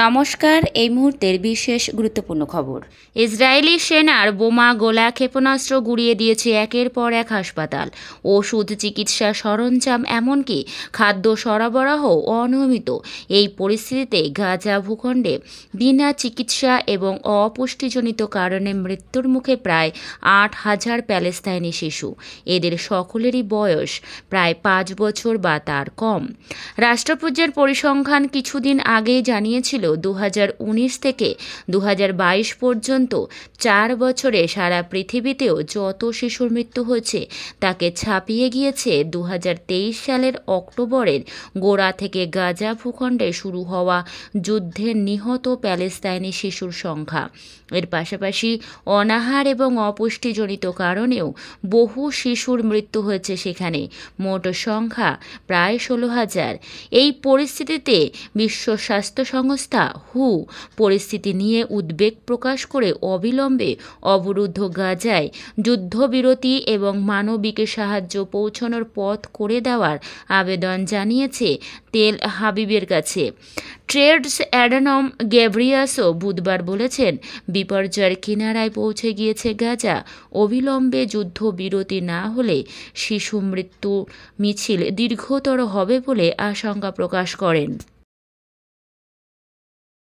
নমস্কার, এই মুহূর্তের বিশেষ গুরুত্বপূর্ণ খবর। ইসরায়েলি সেনার বোমা, গোলা, ক্ষেপণাস্ত্র গুঁড়িয়ে দিয়েছে একের পর এক হাসপাতাল, ওষুধ, চিকিৎসা সরঞ্জাম, এমনকি খাদ্য সরবরাহ অনিয়মিত। এই পরিস্থিতিতে গাজা ভূখণ্ডে বিনা চিকিৎসা এবং অপুষ্টিজনিত কারণে মৃত্যুর মুখে প্রায় 8,000 প্যালেস্তাইনি শিশু। এদের সকলেরই বয়স প্রায় 5 বছর বা তার কম। রাষ্ট্রপুঞ্জের পরিসংখ্যান কিছুদিন আগেই জানিয়েছিল 2019 থেকে 2022 পর্যন্ত 4 বছরে সারা পৃথিবীতেও যত শিশুর মৃত্যু হয়েছে তাকে ছাপিয়ে গিয়েছে 2023 সালের অক্টোবরের গোড়া থেকে গাজা ভূখণ্ডে শুরু হওয়া যুদ্ধে নিহত প্যালেস্তাইনি শিশুর সংখ্যা। এর পাশাপাশি অনাহার এবং অপুষ্টিজনিত কারণেও বহু শিশুর মৃত্যু হয়েছে সেখানে। মোট সংখ্যা প্রায় 16,000। এই পরিস্থিতিতে বিশ্ব স্বাস্থ্য সংস্থা হু পরিস্থিতি নিয়ে উদ্বেগ প্রকাশ করে অবিলম্বে অবরুদ্ধ গাজায় যুদ্ধবিরতি এবং মানবিক সাহায্য পৌঁছানোর পথ করে দেওয়ার আবেদন জানিয়েছে তেল আবিবের কাছে। টেড্রোস অ্যাডানম গেব্রিয়াসও বুধবার বলেছেন, বিপর্যয়ের কিনারায় পৌঁছে গিয়েছে গাজা। অবিলম্বে যুদ্ধবিরতি না হলে শিশু মৃত্যু মিছিল দীর্ঘতর হবে বলে আশঙ্কা প্রকাশ করেন।